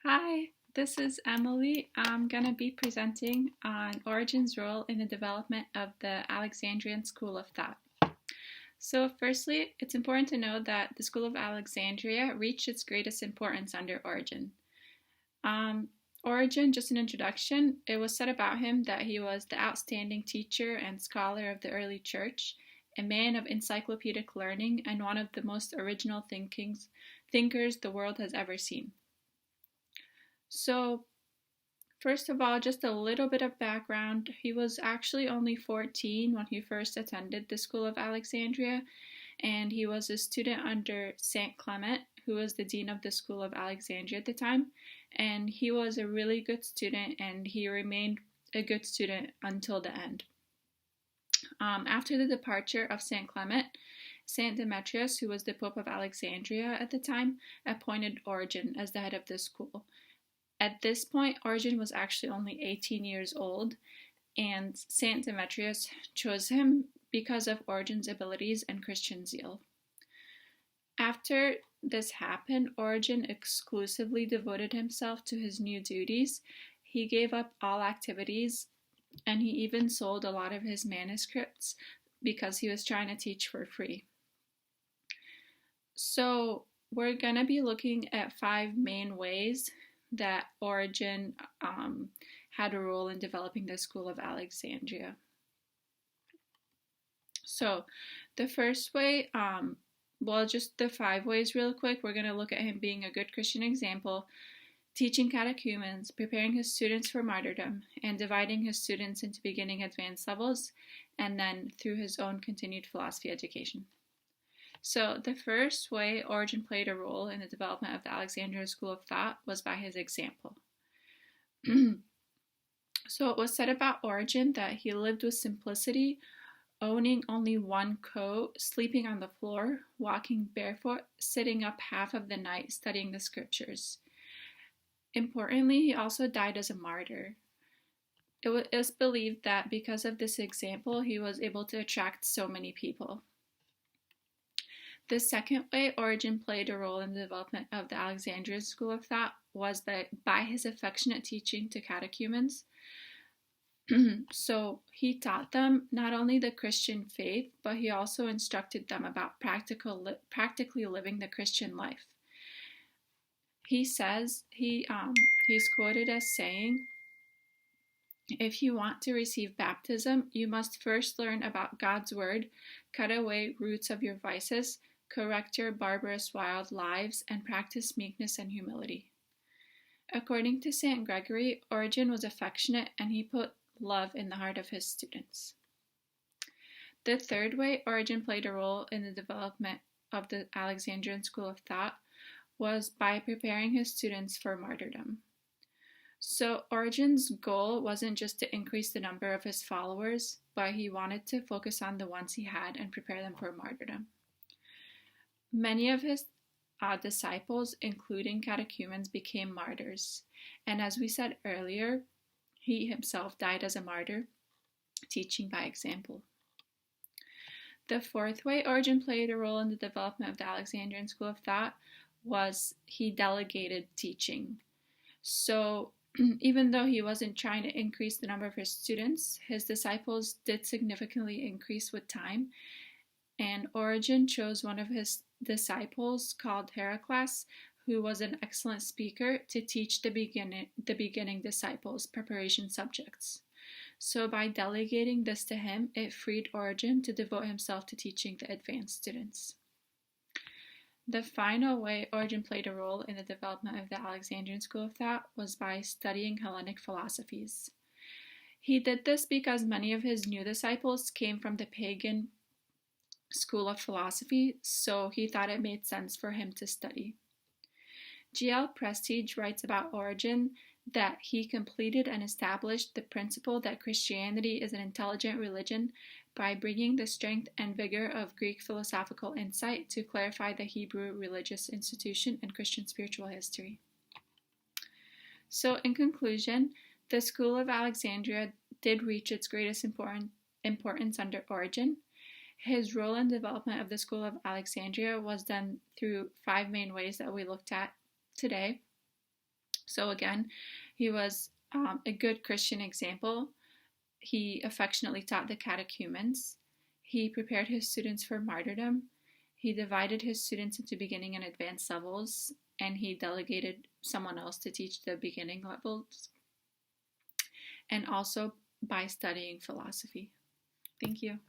Hi, this is Emily. I'm going to be presenting on Origen's role in the development of the Alexandrian school of thought. So, firstly, it's important to know that the School of Alexandria reached its greatest importance under Origen. Origen, just an introduction, it was said about him that he was the outstanding teacher and scholar of the early church, a man of encyclopedic learning, and one of the most original thinkers the world has ever seen. So, first of all, just a little bit of background. He was actually only 14 when he first attended the School of Alexandria, and he was a student under St. Clement, who was the dean of the School of Alexandria at the time. And he was a really good student, and he remained a good student until the end. After the departure of St. Clement, St. Demetrius, who was the Pope of Alexandria at the time, appointed Origen as the head of the school. At this point, Origen was actually only 18 years old, and St. Demetrius chose him because of Origen's abilities and Christian zeal. After this happened, Origen exclusively devoted himself to his new duties. He gave up all activities, and he even sold a lot of his manuscripts because he was trying to teach for free. So, we're going to be looking at 5 main ways that Origen had a role in developing the School of Alexandria. So, the first way, just the 5 ways real quick. We're going to look at him being a good Christian example, teaching catechumens, preparing his students for martyrdom, and dividing his students into beginning advanced levels, and then through his own continued philosophy education. So, the first way Origen played a role in the development of the Alexandrian school of thought was by his example. So, it was said about Origen that he lived with simplicity, owning only one coat, sleeping on the floor, walking barefoot, sitting up half of the night studying the scriptures. Importantly, he also died as a martyr. It was believed that because of this example, he was able to attract so many people. The second way Origen played a role in the development of the Alexandrian school of thought was by his affectionate teaching to catechumens. So he taught them not only the Christian faith, but he also instructed them about practically living the Christian life. He says, he's quoted as saying, "If you want to receive baptism, you must first learn about God's word, cut away roots of your vices, correct your barbarous wild lives, and practice meekness and humility." According to St. Gregory, Origen was affectionate and he put love in the heart of his students. The third way Origen played a role in the development of the Alexandrian school of thought was by preparing his students for martyrdom. So Origen's goal wasn't just to increase the number of his followers, but he wanted to focus on the ones he had and prepare them for martyrdom. Many of his disciples, including catechumens, became martyrs. And as we said earlier, he himself died as a martyr, teaching by example. The fourth way Origen played a role in the development of the Alexandrian school of thought was he delegated teaching. So even though he wasn't trying to increase the number of his students, his disciples did significantly increase with time. And Origen chose one of his disciples called Heracles, who was an excellent speaker, to teach the beginning disciples preparation subjects. So by delegating this to him, it freed Origen to devote himself to teaching the advanced students. The final way Origen played a role in the development of the Alexandrian school of thought was by studying Hellenic philosophies. He did this because many of his new disciples came from the pagan school of philosophy, so he thought it made sense for him to study. G.L. Prestige writes about Origen that he completed and established the principle that Christianity is an intelligent religion by bringing the strength and vigor of Greek philosophical insight to clarify the Hebrew religious institution and Christian spiritual history. So, in conclusion, the School of Alexandria did reach its greatest importance under Origen. His role in development of the School of Alexandria was done through 5 main ways that we looked at today. So again, he was a good Christian example. He affectionately taught the catechumens. He prepared his students for martyrdom. He divided his students into beginning and advanced levels, and he delegated someone else to teach the beginning levels, and also by studying philosophy. Thank you.